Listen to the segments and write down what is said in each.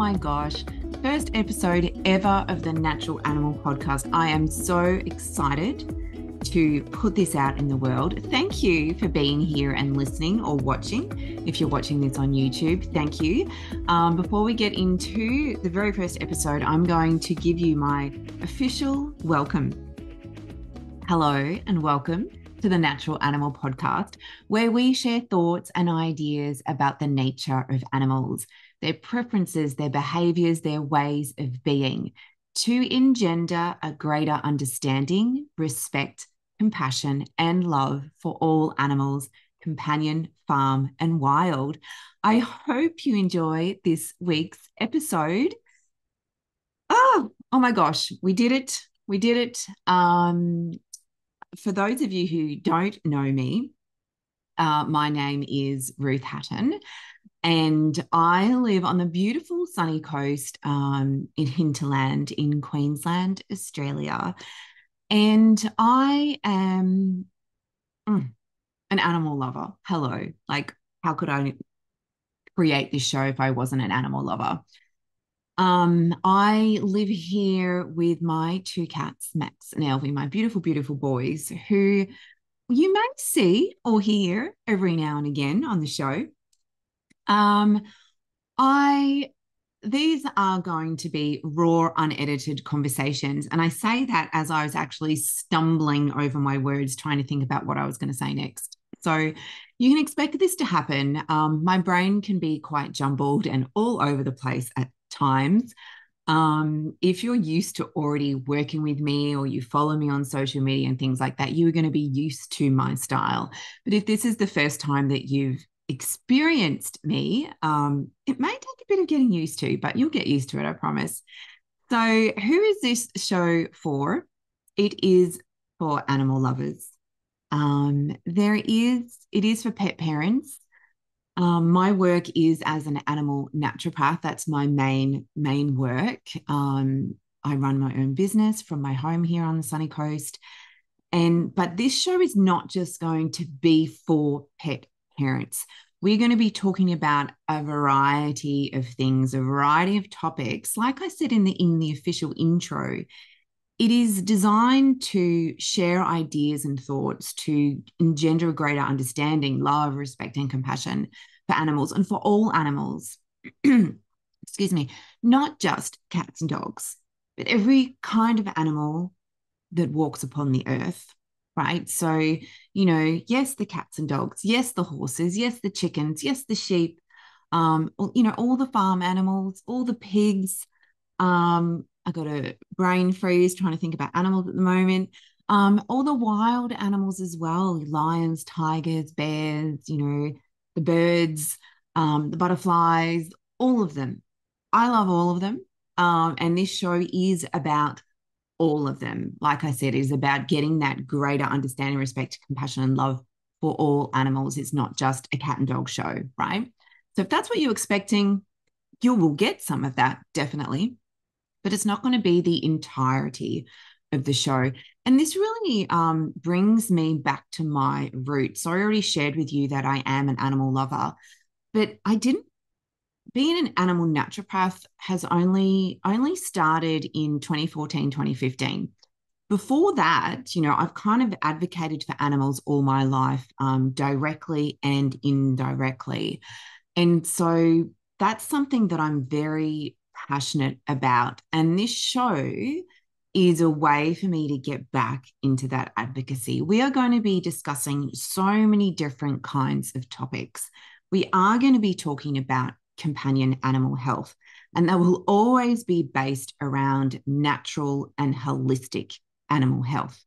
my gosh. First episode ever of the Natural Animal Podcast. I am so excited to put this out in the world. Thank you for being here and listening or watching. If you're watching this on YouTube, thank you. Before we get into the very first episode, I'm going to give you my official welcome. Hello and welcome to the Natural Animal Podcast, where we share thoughts and ideas about the nature of animals, their preferences, their behaviors, their ways of being, to engender a greater understanding, respect, compassion, and love for all animals, companion, farm, and wild. I hope you enjoy this week's episode. Oh my gosh, we did it. We did it. For those of you who don't know me, my name is Ruth Hatton, and I live on the beautiful sunny coast in hinterland in Queensland, Australia. And I am an animal lover. Hello. Like, how could I create this show if I wasn't an animal lover? I live here with my two cats, Max and Elvie, my beautiful, beautiful boys, who you may see or hear every now and again on the show. I These are going to be raw, unedited conversations. And I say that as I was actually stumbling over my words, trying to think about what I was going to say next. So you can expect this to happen. My brain can be quite jumbled and all over the place at times. If you're used to already working with me or you follow me on social media and things like that, you're going to be used to my style. But if this is the first time that you've experienced me, it may take a bit of getting used to, but you'll get used to it, I promise. So who is this show for? It is for animal lovers. It is for pet parents. My work is as an animal naturopath. That's my main work. I run my own business from my home here on the sunny coast. But this show is not just going to be for pet parents. We're going to be talking about a variety of things, a variety of topics. Like I said in the official intro, it is designed to share ideas and thoughts to engender a greater understanding, love, respect, and compassion for animals and for all animals. Excuse me, not just cats and dogs, but every kind of animal that walks upon the earth, right? So, yes, the cats and dogs, yes, the horses, yes, the chickens, yes, the sheep, all the farm animals, all the pigs. I got a brain freeze trying to think about animals at the moment. All the wild animals as well, lions, tigers, bears, the birds, the butterflies, all of them. I love all of them. And this show is about all of them. Like I said, is about getting that greater understanding, respect, compassion, and love for all animals. It's not just a cat and dog show, right? So if that's what you're expecting, you will get some of that, definitely. But it's not going to be the entirety of the show. And this really brings me back to my roots. So I already shared with you that I am an animal lover, but being an animal naturopath has only started in 2014, 2015. Before that, I've kind of advocated for animals all my life, directly and indirectly. And so that's something that I'm very passionate about. And this show is a way for me to get back into that advocacy. We are going to be discussing so many different kinds of topics. We are going to be talking about companion animal health, and that will always be based around natural and holistic animal health.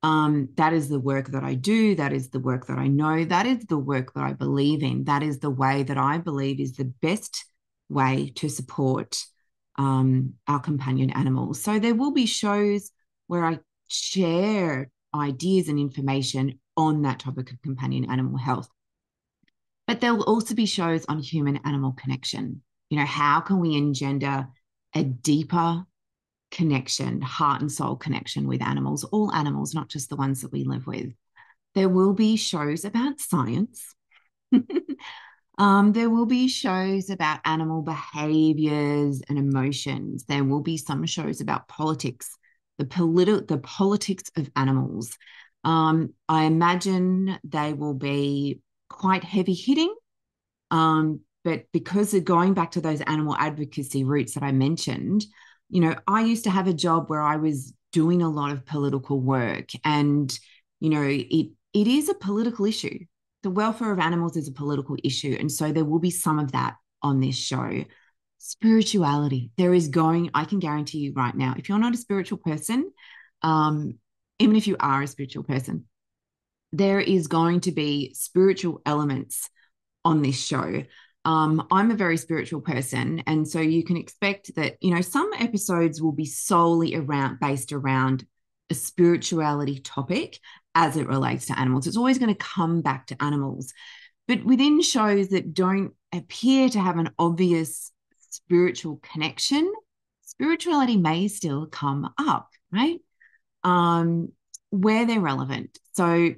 That is the work that I do. That is the work that I know. That is the work that I believe in. That is the way that I believe is the best way to support our companion animals. So there will be shows where I share ideas and information on that topic of companion animal health. But there will also be shows on human-animal connection. How can we engender a deeper connection, heart and soul connection with animals, all animals, not just the ones that we live with. There will be shows about science. There will be shows about animal behaviors and emotions. There will be some shows about politics, the politics of animals. I imagine they will be quite heavy hitting. But because of going back to those animal advocacy roots that I mentioned, I used to have a job where I was doing a lot of political work, and it is a political issue. The welfare of animals is a political issue, and so there will be some of that on this show. Spirituality, I can guarantee you right now, if you're not a spiritual person, um, even if you are a spiritual person, there is going to be spiritual elements on this show. I'm a very spiritual person, and so you can expect that some episodes will be solely based around a spirituality topic as it relates to animals. It's always going to come back to animals, but within shows that don't appear to have an obvious spiritual connection, spirituality may still come up, right? Where they're relevant. So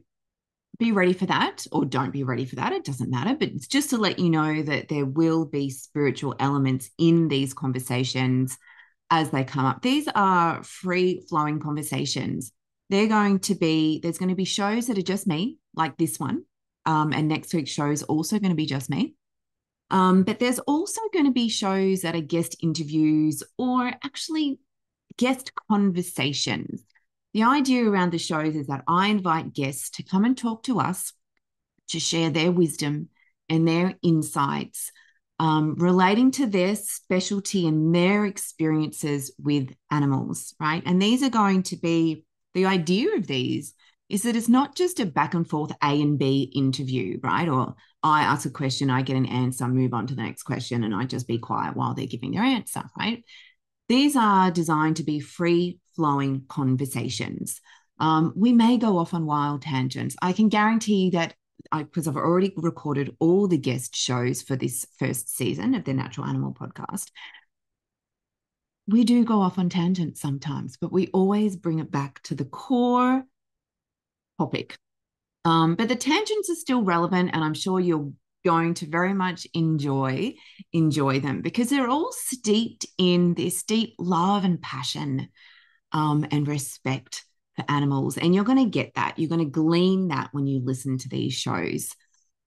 be ready for that, or don't be ready for that. It doesn't matter, but it's just to let you know that there will be spiritual elements in these conversations as they come up. These are free flowing conversations. There's going to be shows that are just me, like this one. And next week's show is also going to be just me. But there's also going to be shows that are guest interviews or actually guest conversations. The idea around the shows is that I invite guests to come and talk to us to share their wisdom and their insights relating to their specialty and their experiences with animals, right? And these are going to be, the idea of these is that it's not just a back and forth A and B interview, right? Or I ask a question, I get an answer, move on to the next question, and I just be quiet while they're giving their answer, right? These are designed to be free flowing conversations. We may go off on wild tangents. I can guarantee that because I've already recorded all the guest shows for this first season of the Natural Animal Podcast. We do go off on tangents sometimes, but we always bring it back to the core topic. But the tangents are still relevant, and I'm sure you're going to very much enjoy them because they're all steeped in this deep love and passion and respect for animals. And you're going to get that. You're going to glean that when you listen to these shows.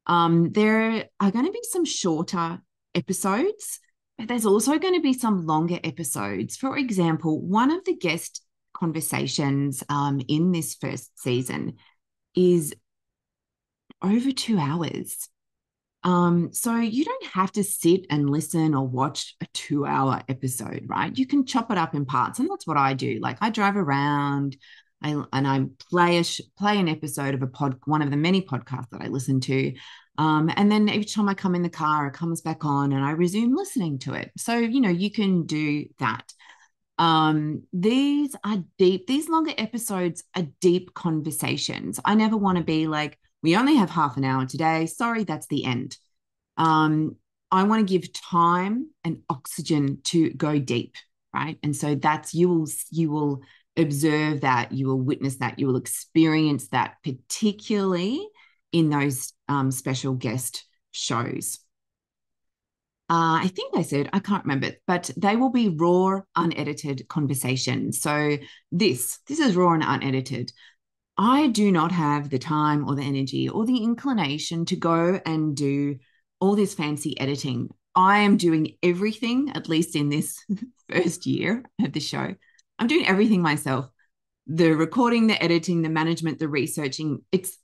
There are going to be some shorter episodes, but there's also going to be some longer episodes. For example, one of the guest conversations in this first season is over 2 hours. So you don't have to sit and listen or watch a 2-hour episode, right? You can chop it up in parts, and that's what I do. Like I drive around, I play an episode of one of the many podcasts that I listen to, and then every time I come in the car, it comes back on, and I resume listening to it. So you can do that. These are deep. These longer episodes are deep conversations. I never want to be like, we only have half an hour today. Sorry, that's the end. I want to give time and oxygen to go deep, right? And so that's you will observe that, you will witness that, you will experience that, particularly in those special guest shows. I think I said, I can't remember, but they will be raw, unedited conversations. So this is raw and unedited. I do not have the time or the energy or the inclination to go and do all this fancy editing. I am doing everything, at least in this first year of the show. I'm doing everything myself. The recording, the editing, the management, the researching, it's,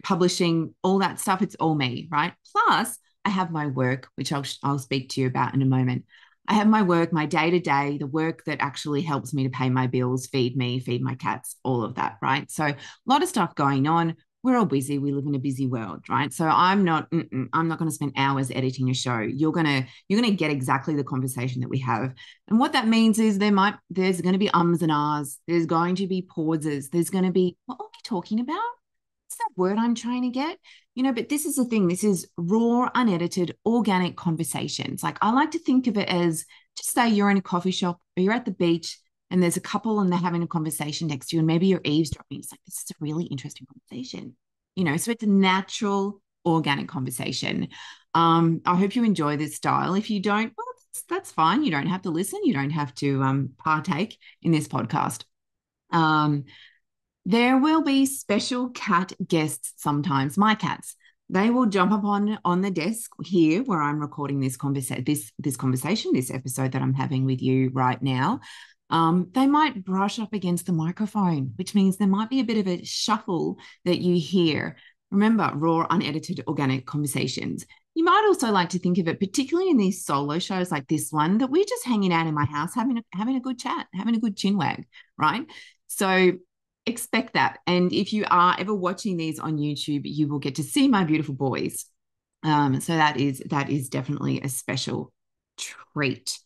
publishing, all that stuff. It's all me, right? Plus, I have my work, which I'll speak to you about in a moment. I have my work, my day-to-day, the work that actually helps me to pay my bills, feed me, feed my cats, all of that, right? So a lot of stuff going on. We're all busy. We live in a busy world, right? So I'm not going to spend hours editing a show. You're going to get exactly the conversation that we have. And what that means is there's going to be ums and ahs. There's going to be pauses. There's going to be, what are we talking about? What's that word I'm trying to get? But this is the thing. This is raw, unedited, organic conversations. Like I like to think of it as, just say you're in a coffee shop or you're at the beach and there's a couple and they're having a conversation next to you and maybe you're eavesdropping. It's like, this is a really interesting conversation. So it's natural organic conversation. I hope you enjoy this style. If you don't, well, that's fine. You don't have to listen. You don't have to partake in this podcast. There will be special cat guests sometimes. My cats, they will jump up on the desk here where I'm recording this conversation, this episode that I'm having with you right now. They might brush up against the microphone, which means there might be a bit of a shuffle that you hear. Remember, raw, unedited, organic conversations. You might also like to think of it, particularly in these solo shows like this one, that we're just hanging out in my house, having a good chat, having a good chin wag, right? So expect that. And if you are ever watching these on YouTube, you will get to see my beautiful boys. So that is definitely a special treat.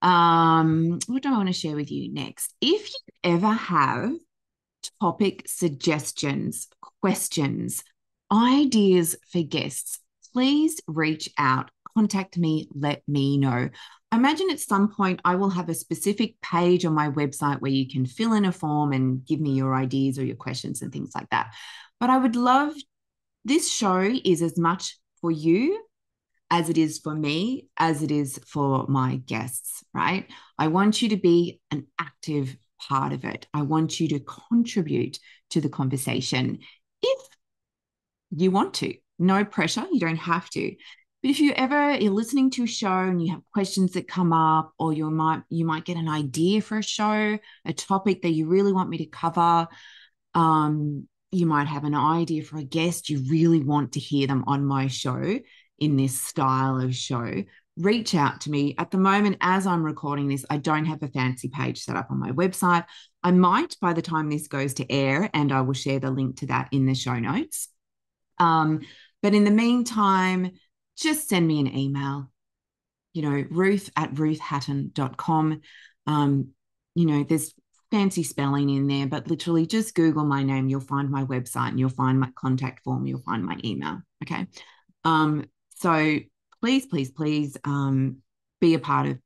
What do I want to share with you next? If you ever have topic suggestions, questions, ideas for guests, please reach out, contact me, let me know. I imagine at some point I will have a specific page on my website where you can fill in a form and give me your ideas or your questions and things like that. But I would love, this show is as much for you as it is for me, as it is for my guests, right? I want you to be an active part of it. I want you to contribute to the conversation if you want to. No pressure, you don't have to. But if you're listening to a show and you have questions that come up, or you might get an idea for a show, a topic that you really want me to cover, you might have an idea for a guest you really want to hear them on my show in this style of show, reach out to me. At the moment, as I'm recording this, I don't have a fancy page set up on my website. I might by the time this goes to air, and I will share the link to that in the show notes. But in the meantime, just send me an email, ruth@ruthhatton.com. There's fancy spelling in there, but literally just Google my name. You'll find my website and you'll find my contact form. You'll find my email. Okay. So please, please, please be a part of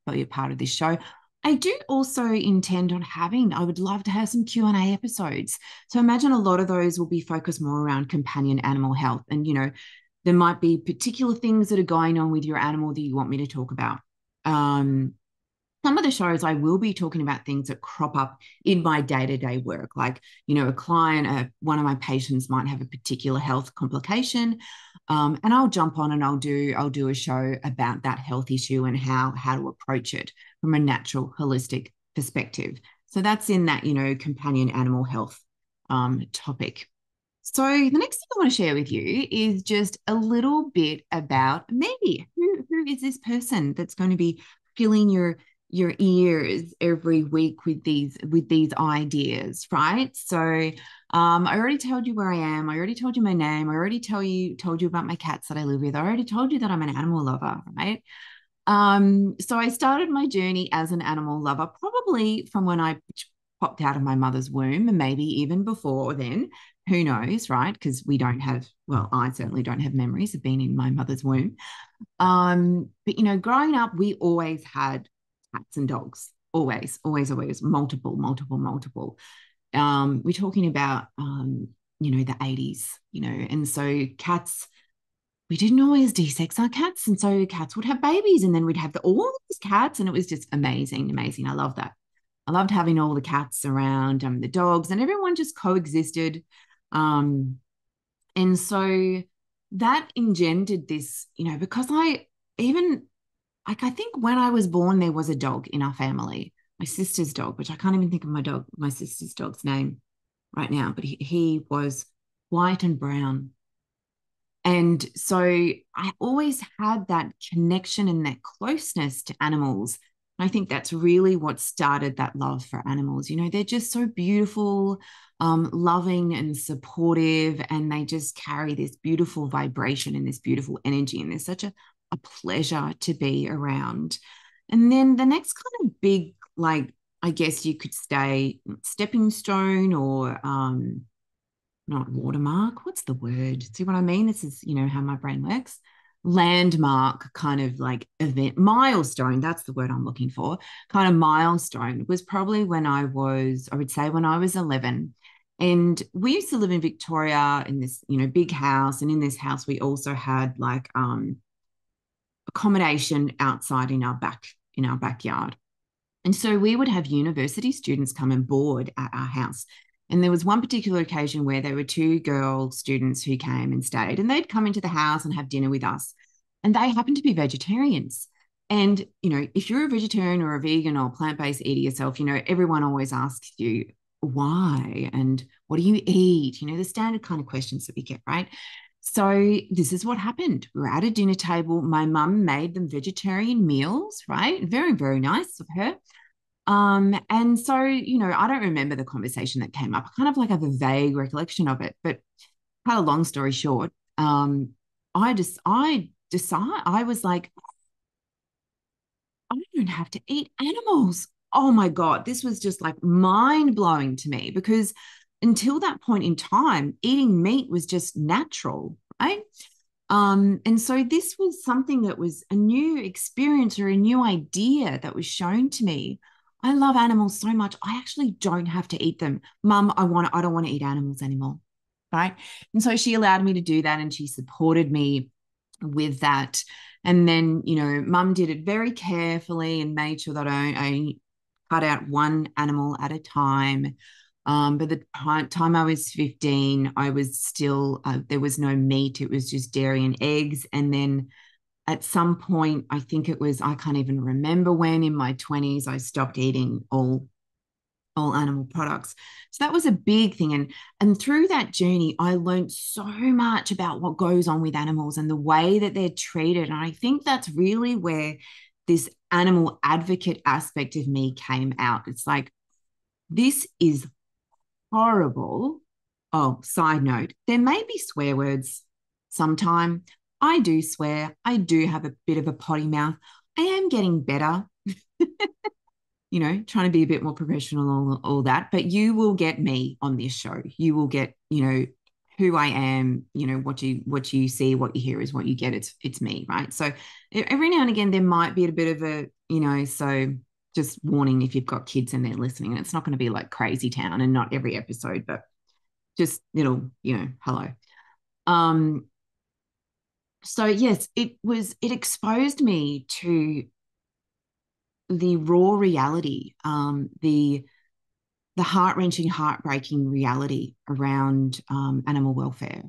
this show. I do also intend on I would love to have some Q&A episodes. So imagine a lot of those will be focused more around companion animal health. And, there might be particular things that are going on with your animal that you want me to talk about. Some of the shows I will be talking about things that crop up in my day-to-day work, like, a client, one of my patients might have a particular health complication, and I'll jump on and I'll do a show about that health issue and how to approach it from a natural, holistic perspective. So that's in that, companion animal health topic. So the next thing I want to share with you is just a little bit about me. Who is this person that's going to be filling your ears every week with these ideas, right? So I already told you where I am. I already told you my name. I already told you about my cats that I live with. I already told you that I'm an animal lover, right? So I started my journey as an animal lover probably from when I popped out of my mother's womb, and maybe even before then. Who knows, right? Because I certainly don't have memories of being in my mother's womb. But growing up, we always had cats and dogs. Always, multiple. We're talking about the 80s, and so cats, we didn't always de-sex our cats, and so cats would have babies, and then we'd have all these cats, and it was just amazing. I love that. I loved having all the cats around, the dogs, and everyone just coexisted. And so that engendered this, because I think when I was born, there was a dog in our family, my sister's dog, which I can't even think of my sister's dog's name right now, but he was white and brown. And so I always had that connection and that closeness to animals. I think that's really what started that love for animals. They're just so beautiful, loving and supportive, and they just carry this beautiful vibration and this beautiful energy, and they're such a pleasure to be around. And then the next kind of big, I guess you could say stepping stone, or not watermark. What's the word? See what I mean? This is, how my brain works. Landmark kind of event, milestone. That's the word I'm looking for. Kind of milestone was probably when I would say when I was 11. And we used to live in Victoria in this, big house. And in this house, we also had like accommodation outside in our backyard. And so we would have university students come and board at our house. And there was one particular occasion where there were two girl students who came and stayed, and they'd come into the house and have dinner with us. And they happened to be vegetarians. And, if you're a vegetarian or a vegan or plant-based eater yourself, everyone always asks you why and what do you eat? The standard kind of questions that we get, right? So this is what happened. We were at a dinner table. My mum made them vegetarian meals, right? Very, very nice of her. And so, I don't remember the conversation that came up. I kind of like have a vague recollection of it, but cut a long story short, I was like, I don't have to eat animals. Oh my God, this was just like mind blowing to me because until that point in time, eating meat was just natural, right? And so this was something that was a new experience or a new idea that was shown to me. I love animals so much. I actually don't have to eat them. Mum, I don't want to eat animals anymore. Right. And so she allowed me to do that and she supported me with that. And then, mum did it very carefully and made sure that I cut out one animal at a time. But the time I was 15, I was still, there was no meat. It was just dairy and eggs. And then at some point, I think it was, I can't even remember when in my 20s, I stopped eating all animal products. So that was a big thing. And through that journey, I learned so much about what goes on with animals and the way that they're treated. And I think that's really where this animal advocate aspect of me came out. It's like, this is horrible. Oh, side note, there may be swear words sometime. I do swear. I do have a bit of a potty mouth. I am getting better, trying to be a bit more professional, all that. But you will get me on this show. You will get, who I am, what you see, what you hear is what you get. It's me, right? So every now and again, there might be a bit of a, so just warning if you've got kids and they're listening, and it's not going to be like crazy town and not every episode, but just little, hello. So yes, it exposed me to the raw reality, the heart-wrenching, heartbreaking reality around animal welfare,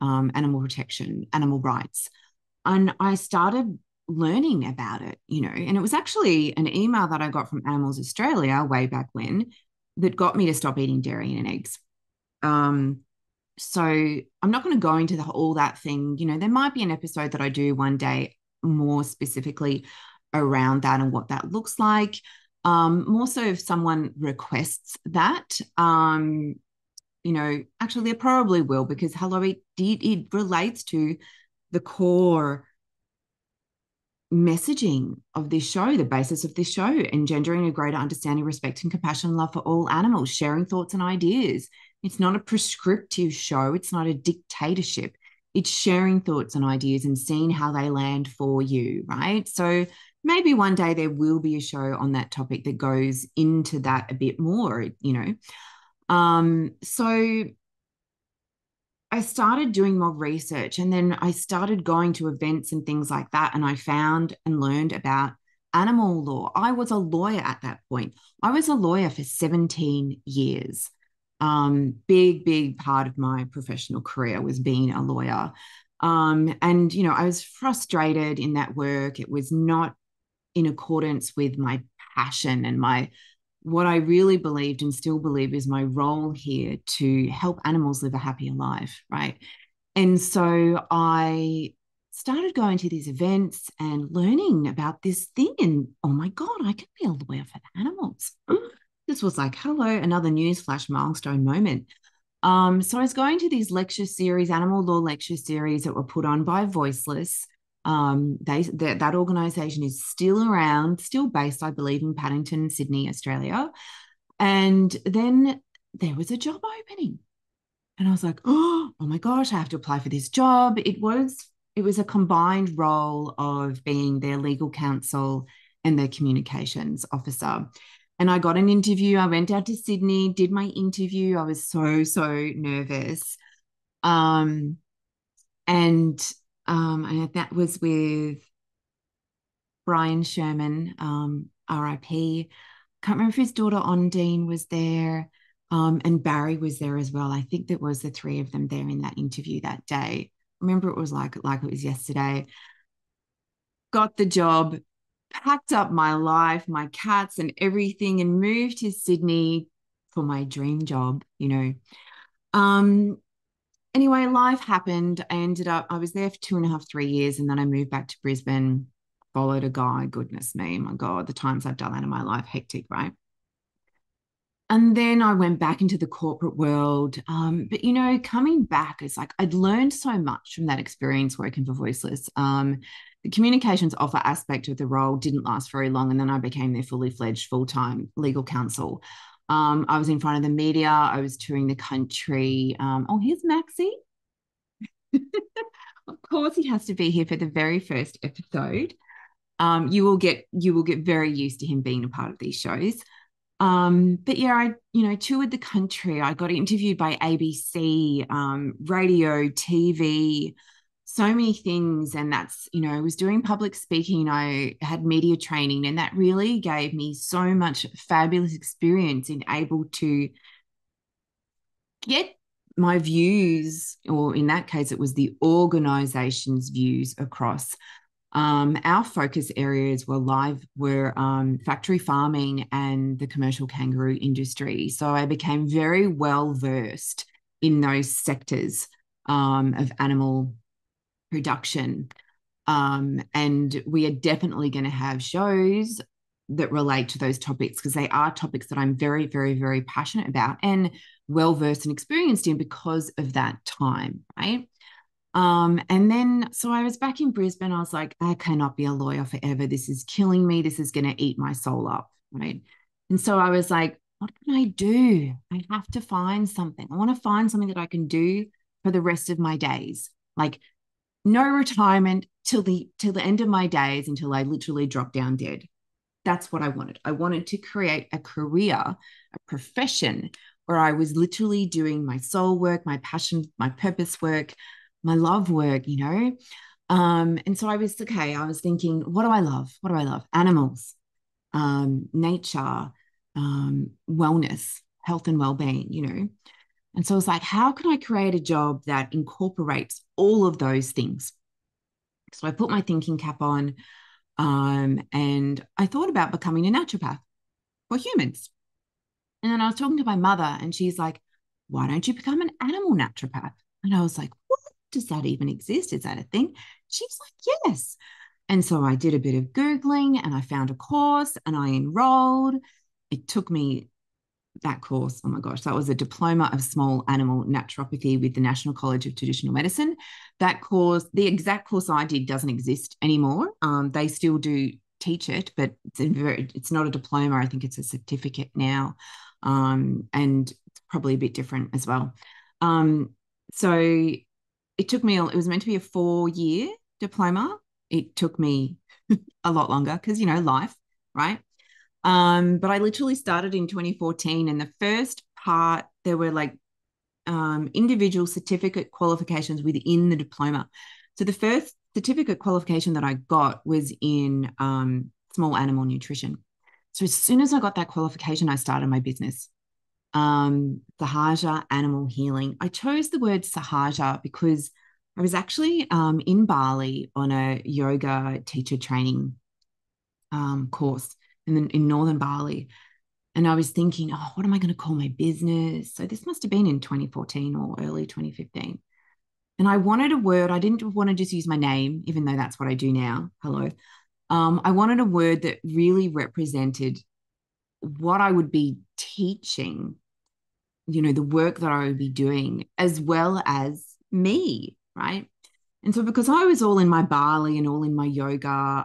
animal protection, animal rights. And I started learning about it, and it was actually an email that I got from Animals Australia way back when that got me to stop eating dairy and eggs. So I'm not going to go into all that thing. There might be an episode that I do one day more specifically around that and what that looks like. More so if someone requests that, actually they probably will because hello, it relates to the core messaging of this show, the basis of this show, engendering a greater understanding, respect, and compassion, and love for all animals, sharing thoughts and ideas. It's not a prescriptive show. It's not a dictatorship. It's sharing thoughts and ideas and seeing how they land for you, right? So maybe one day there will be a show on that topic that goes into that a bit more, So I started doing more research and then I started going to events and things like that. And I found and learned about animal law. I was a lawyer at that point. I was a lawyer for 17 years. Big part of my professional career was being a lawyer. And, I was frustrated in that work. It was not in accordance with my passion and what I really believed and still believe is my role here to help animals live a happier life, right? And so I started going to these events and learning about this thing. And oh my God, I can be a lawyer for the animals. This was like, hello, another newsflash milestone moment. So I was going to these lecture series, animal law lecture series that were put on by Voiceless. That organization is still around, still based, I believe, in Paddington, Sydney, Australia. And then there was a job opening. And I was like, oh my gosh, I have to apply for this job. It was a combined role of being their legal counsel and their communications officer. And I got an interview. I went out to Sydney, did my interview. I was so nervous. Um, and that was with Brian Sherman, RIP. Can't remember if his daughter Ondine was there, and Barry was there as well. I think there was the three of them there in that interview that day. Remember, it was like it was yesterday. Got the job, packed up my life, my cats, and everything, and moved to Sydney for my dream job. Um, anyway, life happened. I was there for 2.5, 3 years, and then I moved back to Brisbane, followed a guy. Goodness me, my God, the times I've done that in my life, hectic, right? And then I went back into the corporate world. But, coming back, it's like I'd learned so much from that experience working for Voiceless. The communications offer aspect of the role didn't last very long. And then I became their fully fledged full-time legal counsel. I was in front of the media. I was touring the country. Oh, here's Maxie. Of course, he has to be here for the very first episode. You will get very used to him being a part of these shows. But yeah, I toured the country. I got interviewed by ABC, radio, TV, so many things. And I was doing public speaking. I had media training, and that really gave me so much fabulous experience in able to get my views, or in that case, it was the organization's views across. Our focus areas were factory farming and the commercial kangaroo industry. So I became very well versed in those sectors of animal production. And we are definitely going to have shows that relate to those topics, because they are topics that I'm very, very, very passionate about and well versed and experienced in because of that time, right? And then, so I was back in Brisbane. I was like, I cannot be a lawyer forever. This is killing me. This is going to eat my soul up. Right. And so I was like, what can I do? I have to find something. I want to find something that I can do for the rest of my days. Like, no retirement till the end of my days, until I literally drop down dead. That's what I wanted. I wanted to create a career, a profession where I was literally doing my soul work, my passion, my purpose work, my love work. And so I was thinking, what do I love? What do I love? Animals, nature, wellness, health and well-being. And so I was like, how can I create a job that incorporates all of those things? So I put my thinking cap on, and I thought about becoming a naturopath for humans. And then I was talking to my mother, and she's like, why don't you become an animal naturopath? And I was like, what? Does that even exist? Is that a thing? She's like, yes. And so I did a bit of Googling, and I found a course, and I enrolled. It took me that course. Oh my gosh, that was a diploma of small animal naturopathy with the National College of Traditional Medicine. That course, the exact course I did, doesn't exist anymore. They still do teach it, but it's not a diploma. I think it's a certificate now, and it's probably a bit different as well. So it was meant to be a 4-year diploma. It took me a lot longer because, life, right? But I literally started in 2014, and the first part, there were like individual certificate qualifications within the diploma. So the first certificate qualification that I got was in small animal nutrition. So as soon as I got that qualification, I started my business. Sahaja Animal Healing. I chose the word Sahaja because I was actually in Bali on a yoga teacher training course in northern Bali. And I was thinking, oh, what am I going to call my business? So this must have been in 2014 or early 2015. And I wanted a word. I didn't want to just use my name, even though that's what I do now. Hello. I wanted a word that really represented what I would be teaching, the work that I would be doing, as well as me, right? And so because I was all in my Bali and all in my yoga,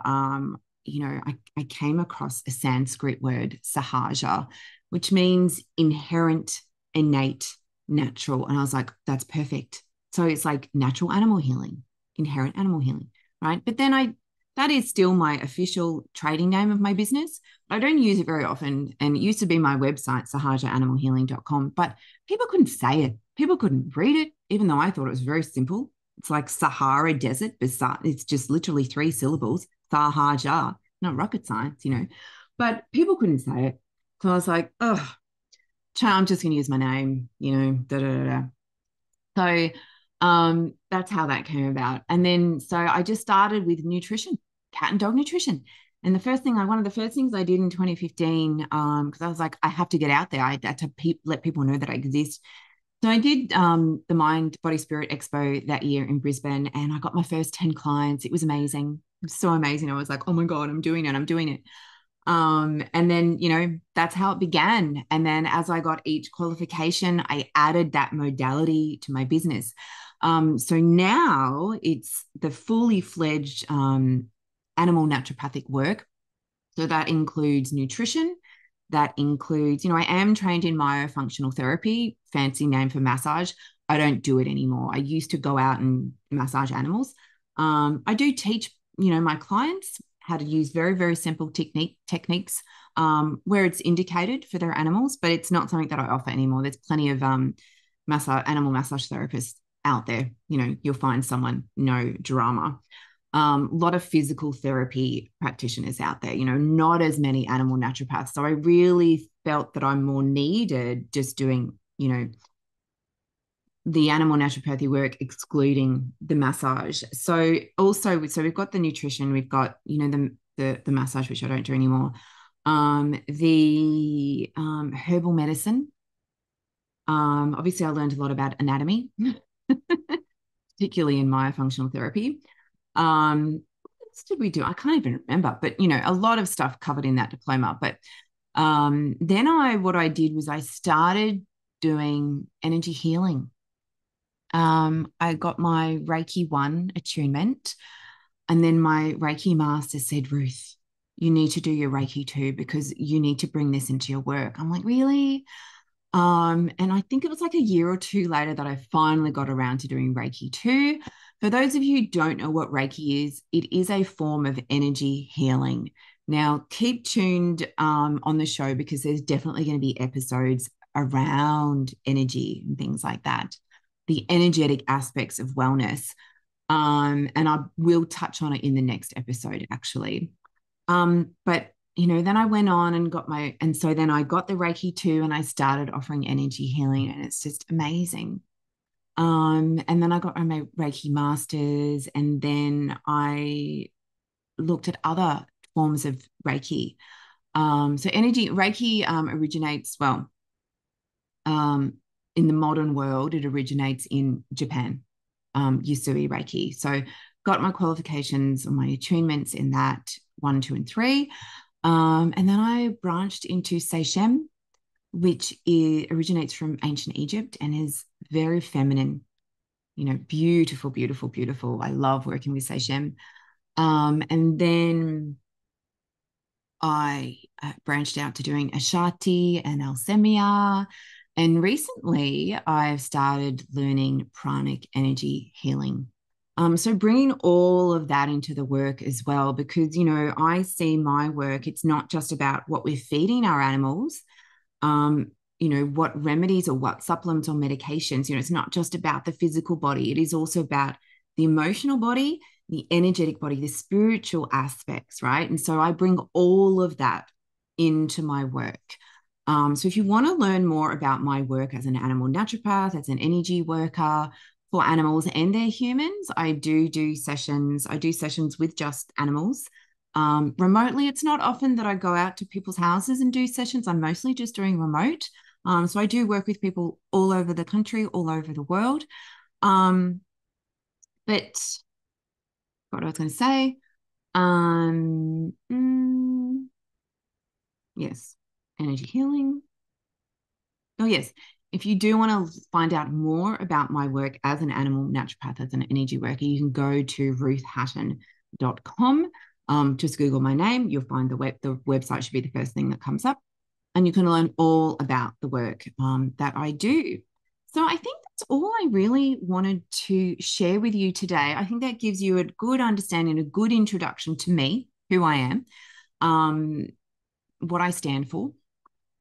I came across a Sanskrit word, sahaja, which means inherent, innate, natural. And I was like, that's perfect. So it's like natural animal healing, inherent animal healing, right? But then I that is still my official trading name of my business. I don't use it very often. And it used to be my website, sahajaanimalhealing.com, but people couldn't say it. People couldn't read it, even though I thought it was very simple. It's like Sahara Desert. It's just literally 3 syllables, Sahaja, not rocket science, But people couldn't say it. So I was like, oh, I'm just going to use my name, da da da. So that's how that came about. And then so I just started with nutrition, cat and dog nutrition. And one of the first things I did in 2015, because I was like, I have to get out there. I had to let people know that I exist. So I did the Mind Body Spirit Expo that year in Brisbane, and I got my first 10 clients. It was amazing. It was so amazing. I was like, oh my God, I'm doing it. I'm doing it. And then, that's how it began. And then as I got each qualification, I added that modality to my business. So now it's the fully fledged animal naturopathic work. So that includes nutrition. That includes, I am trained in myofunctional therapy, fancy name for massage. I don't do it anymore. I used to go out and massage animals. I do teach, my clients how to use very, very simple techniques where it's indicated for their animals, but it's not something that I offer anymore. There's plenty of animal massage therapists out there. You'll find someone, no drama. A lot of physical therapy practitioners out there, not as many animal naturopaths. So I really felt that I'm more needed just doing, the animal naturopathy work, excluding the massage. So we've got the nutrition, we've got, the massage, which I don't do anymore. The herbal medicine. Obviously I learned a lot about anatomy, particularly in myofunctional therapy. What else did we do? I can't even remember, but a lot of stuff covered in that diploma. But then what I did was I started doing energy healing. I got my Reiki 1 attunement, and then my Reiki master said, Ruth, you need to do your Reiki 2 because you need to bring this into your work. I'm like, really? And I think it was like a year or two later that I finally got around to doing Reiki 2. For those of you who don't know what Reiki is, it is a form of energy healing. Now, keep tuned on the show because there's definitely going to be episodes around energy and things like that, the energetic aspects of wellness. And I will touch on it in the next episode, actually. But then I went on and so then I got the Reiki 2 and I started offering energy healing, and it's just amazing. And then I got my Reiki masters, and then I looked at other forms of Reiki. So Reiki originates, in the modern world, it originates in Japan, Yusui Reiki. So got my qualifications or my attunements in that 1, 2, and 3. And then I branched into Seishem, which originates from ancient Egypt and is very feminine, beautiful, beautiful, beautiful. I love working with Seishem. And then I branched out to doing Ashati and Alsemia. And recently I've started learning pranic energy healing. So bringing all of that into the work as well, because, I see my work, it's not just about what we're feeding our animals, what remedies or what supplements or medications, it's not just about the physical body. It is also about the emotional body, the energetic body, the spiritual aspects, right? And so I bring all of that into my work. So if you want to learn more about my work as an animal naturopath, as an energy worker for animals and their humans, I do sessions. I do sessions with just animals. Remotely, it's not often that I go out to people's houses and do sessions. I'm mostly just doing remote. So I do work with people all over the country, all over the world. But what I was going to say, yes, energy healing. Oh, yes. If you do want to find out more about my work as an animal naturopath, as an energy worker, you can go to ruthhatton.com. Just Google my name. You'll find the website should be the first thing that comes up. And you can learn all about the work that I do. So I think That's all I really wanted to share with you today. I think that gives you a good understanding, a good introduction to me, who I am, um, what I stand for,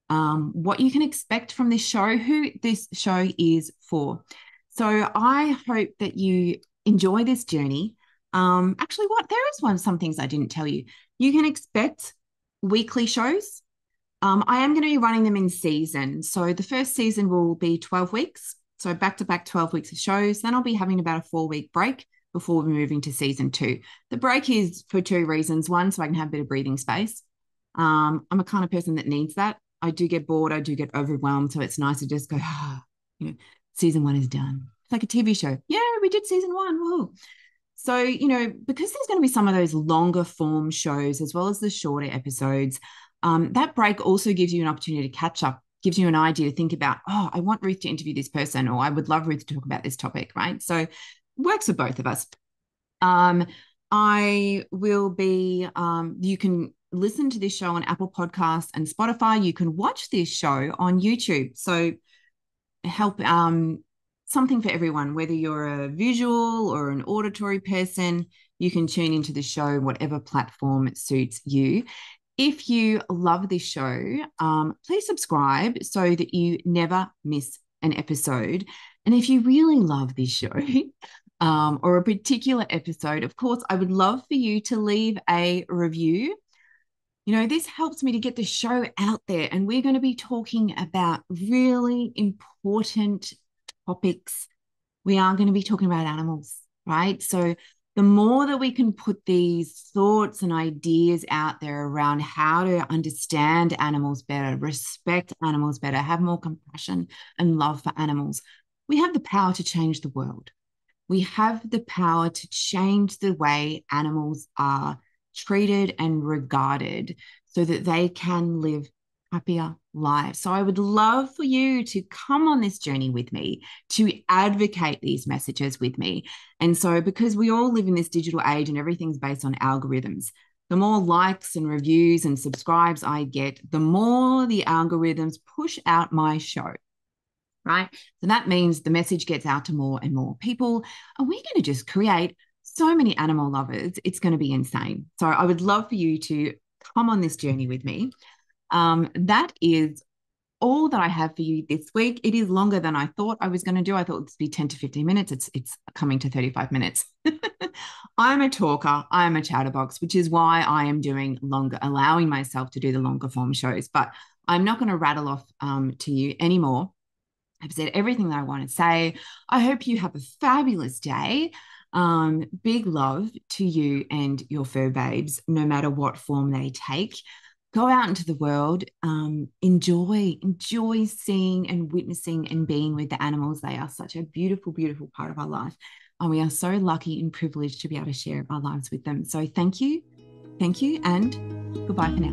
what you can expect from this show, who this show is for. So I hope that you enjoy this journey. Actually, there is some things I didn't tell you. You can expect weekly shows. I am going to be running them in season. So the first season will be 12 weeks. So back to back 12 weeks of shows. Then I'll be having about a 4-week break before we're moving to season 2. The break is for 2 reasons. One, so I can have a bit of breathing space. I'm a kind of person that needs that. I do get bored. I do get overwhelmed. So it's nice to just go, season 1 is done. It's like a TV show. Yeah, we did season 1. Whoa. So, because there's going to be some of those longer form shows as well as the shorter episodes, that break also gives you an opportunity to catch up, gives you an idea to think about, oh, I want Ruth to interview this person, or I would love Ruth to talk about this topic, right? So it works for both of us. I will be, you can listen to this show on Apple Podcasts and Spotify. You can watch this show on YouTube. So help, something for everyone, whether you're a visual or an auditory person, you can tune into the show, whatever platform suits you. If you love this show, please subscribe so that you never miss an episode. And if you really love this show or a particular episode, of course, I would love for you to leave a review. This helps me to get the show out there. And we're going to be talking about really important topics. We are going to be talking about animals, right? So the more that we can put these thoughts and ideas out there around how to understand animals better, respect animals better, have more compassion and love for animals, we have the power to change the world. We have the power to change the way animals are treated and regarded so that they can live happier lives. So I would love for you to come on this journey with me, to advocate these messages with me. And so because we all live in this digital age and everything's based on algorithms, the more likes and reviews and subscribes I get, the more the algorithms push out my show, right? So that means the message gets out to more and more people. And we're going to just create so many animal lovers. It's going to be insane. So I would love for you to come on this journey with me. That is all that I have for you this week. It is longer than I thought I was going to do. I thought it would be 10 to 15 minutes. It's coming to 35 minutes. I'm a talker. I'm a chatterbox, which is why I am doing longer, allowing myself to do the longer form shows. But I'm not going to rattle off to you anymore. I've said everything that I want to say. I hope you have a fabulous day. Big love to you and your fur babes, no matter what form they take. Go out into the world, enjoy seeing and witnessing and being with the animals. They are such a beautiful, beautiful part of our life. And we are so lucky and privileged to be able to share our lives with them. So thank you, and goodbye for now.